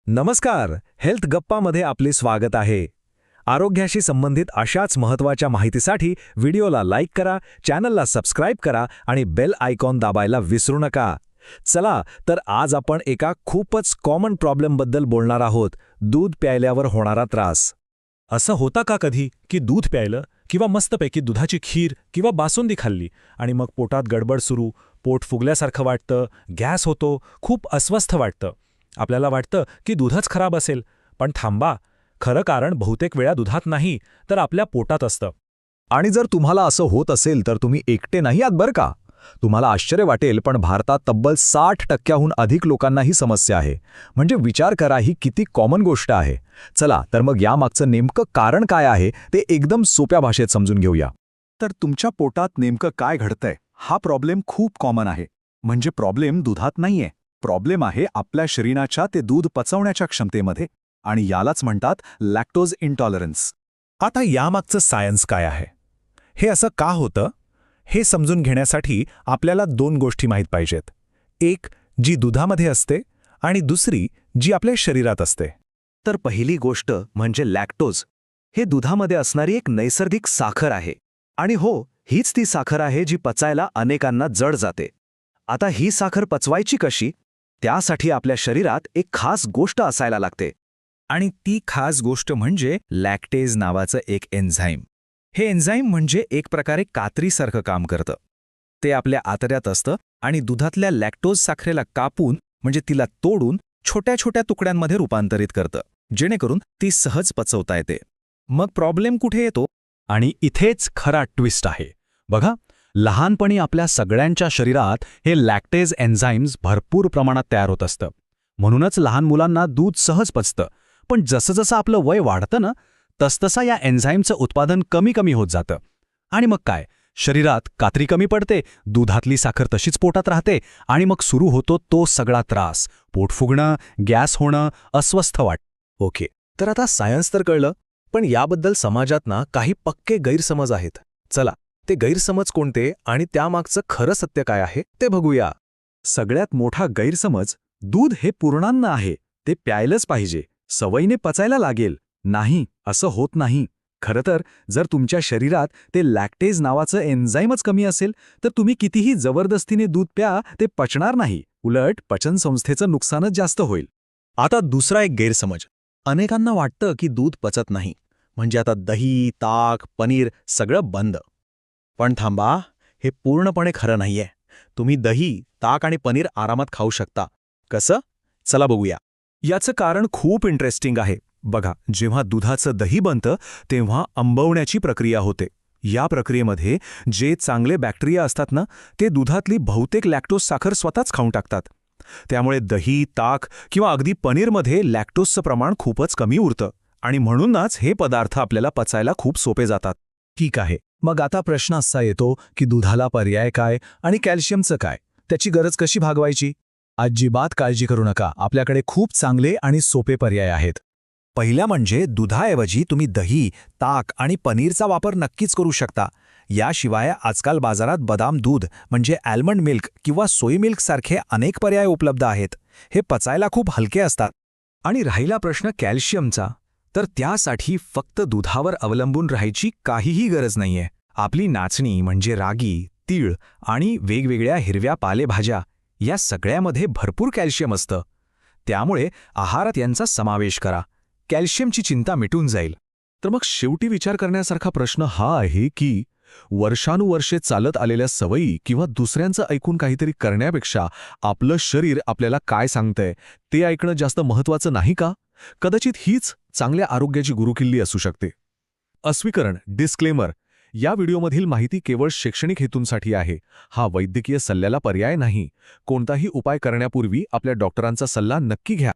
नमस्कार. हेल्थ गप्पामध्ये आपले स्वागत आहे. आरोग्याशी संबंधित अशाच महत्त्वाच्या माहितीसाठी व्हिडिओला लाईक करा, चॅनलला सबस्क्राईब करा आणि बेल आयकॉन दाबायला विसरू नका. चला तर आज आपण एका खूपच कॉमन प्रॉब्लेमबद्दल बोलणार आहोत, दूध प्यायल्यावर होणारा त्रास. असं होता का कधी की दूध प्यायलं किंवा मस्तपैकी दुधाची खीर किंवा बासुंदी खाल्ली आणि मग पोटात गडबड सुरू, पोट फुगल्यासारखं वाटतं, गॅस होतो, खूप अस्वस्थ वाटतं. आपल्याला वाटतं की दूधच खराब असेल, पण थांबा, खरं कारण बहुतेक वेळा दुधात नाही तर आपल्या पोटात असतं. आणि जर तुम्हाला असं होत असेल तर तुम्ही एकटे नाही आहात बरं का. तुम्हाला आश्चर्य वाटेल पण भारतात तब्बल 60% अधिक लोकांना ही समस्या आहे. म्हणजे विचार करा, ही किती कॉमन गोष्ट आहे. चला तर मग यामागचं नेमकं कारण काय आहे ते एकदम सोप्या भाषेत समजून घेऊया. तर तुमच्या पोटात नेमकं काय घडतंय हा प्रॉब्लेम खूप कॉमन आहे. म्हणजे प्रॉब्लेम दुधात नाहीये, प्रॉब्लेम आहे आपल्या शरीराच्या ते दूध पचवण्याच्या क्षमतेमध्ये, आणि यालाच म्हणतात लॅक्टोज इंटॉलरन्स. आता यामागचं सायन्स काय आहे, हे असं का होतं, हे समजून घेण्यासाठी आपल्याला 2 गोष्टी माहीत पाहिजेत. एक जी दुधामध्ये असते आणि दुसरी जी आपल्या शरीरात असते. तर पहिली गोष्ट म्हणजे लॅक्टोज. हे दुधामध्ये असणारी एक नैसर्गिक साखर आहे. आणि हो, हीच ती साखर आहे जी पचायला अनेकांना जड जाते. आता ही साखर पचवायची कशी? त्यासाठी आपल्या शरीरात एक खास गोष्ट असायला लागते. आणि ती खास गोष्ट म्हणजे लॅक्टेज नावाचं एक एन्झाईम. हे एन्झाईम म्हणजे एक प्रकारे कात्रीसारखं काम करतं. ते आपल्या आतड्यात असतं आणि दुधातल्या लॅक्टोज साखरेला कापून म्हणजे तिला तोडून छोट्या छोट्या तुकड्यांमध्ये रूपांतरित करतं, जेणेकरून ती सहज पचवता येते. मग प्रॉब्लेम कुठे येतो? आणि इथेच खरा ट्विस्ट आहे. बघा, लहानपणी आपल्या सगळ्यांच्या शरीरात हे लॅक्टेज एन्झाईम्स भरपूर प्रमाणात तयार होत असतं. म्हणूनच लहान मुलांना दूध सहज पचतं. पण जसं जसं आपलं वय वाढतं ना, तसतसं या एन्झाईमचं उत्पादन कमी कमी होत जातं. आणि मग काय, शरीरात कात्री कमी पडते, दुधातली साखर तशीच पोटात राहते आणि मग सुरू होतो तो सगळा त्रास. पोट फुगणं, गॅस होणं, अस्वस्थ ओके, तर आता सायन्स तर कळलं, पण याबद्दल समाजात ना काही पक्के गैरसमज आहेत. चला, ते गैरसमज कोणते आणि त्यामागचं खरं सत्य काय आहे ते बघूया. सगळ्यात मोठा गैरसमज, दूध हे पूर्णान्न आहे, ते प्यायलंच पाहिजे, सवयीने पचायला लागेल. नाही, असं होत नाही. खरं तर जर तुमच्या शरीरात ते लॅक्टेज नावाचं एन्झाईमच कमी असेल तर तुम्ही कितीही जबरदस्तीने दूध प्या, ते पचणार नाही. उलट पचनसंस्थेचं नुकसानच जास्त होईल. आता दुसरा एक गैरसमज. अनेकांना वाटतं की दूध पचत नाही, म्हणजे आता दही, ताक, पनीर सगळं बंद. पण थांबा, हे पूर्णपणे खरं नाहीये. तुम्ही दही, ताक आणि पनीर आरामात खाऊ शकता. कसं? चला बघूया. याचं कारण खूप इंटरेस्टिंग आहे. बघा, जेव्हा दुधाचं दही बनतं तेव्हा आंबवण्याची प्रक्रिया होते. या प्रक्रियेमध्ये जे चांगले बॅक्टेरिया असतात ना, ते दुधातली बहुतेक लॅक्टोज साखर स्वतःच खाऊन टाकतात. त्यामुळे दही, ताक किंवा अगदी पनीरमध्ये लॅक्टोजचं प्रमाण खूपच कमी उरतं आणि म्हणूनच हे पदार्थ आपल्याला पचायला खूप सोपे जातात. ठीक आहे, मग आता प्रश्न असा येतो की दुधाला पर्याय काय आणि कॅल्शियमचं काय? त्याची गरज कशी भागवायची? अजिबात काळजी करू नका, आपल्याकडे खूप चांगले आणि सोपे पर्याय आहेत. पहिल्या म्हणजे दुधाऐवजी तुम्ही दही, ताक आणि पनीरचा वापर नक्कीच करू शकता. याशिवाय आजकाल बाजारात बदाम दूध म्हणजे ॲल्मंड मिल्क किंवा सोय मिल्क सारखे अनेक पर्याय उपलब्ध आहेत. हे पचायला खूप हलके असतात. आणि राहिला प्रश्न कॅल्शियमचा, तर त्यासाठी फक्त दुधावर अवलंबून राहायची काहीही गरज नाहीये. आपली नाचणी म्हणजे रागी, तीळ आणि वेगवेगळ्या हिरव्या पालेभाज्या या सगळ्यामध्ये भरपूर कॅल्शियम असतं. त्यामुळे आहारात यांचा समावेश करा. कॅल्शियमची चिंता मिटून जाईल. तर मग शेवटी विचार करण्यासारखा प्रश्न हा आहे की वर्षानुवर्षे चालत आलेल्या सवयी किंवा दुसऱ्यांचं ऐकून काहीतरी करण्यापेक्षा आपलं शरीर आपल्याला काय सांगतंय ते ऐकणं जास्त महत्त्वाचं नाही का? कदाचित हीच चांगल्या आरोग्याची गुरुकिल्ली असू शकते. अस्वीकरण, डिस्क्लेमर: या व्हिडिओमधील माहिती केवळ शैक्षणिक हेतूंसाठी आहे. हा वैद्यकीय सल्ल्याला पर्याय नाही. कोणताही उपाय करण्यापूर्वी आपल्या डॉक्टरांचा सल्ला नक्की घ्या.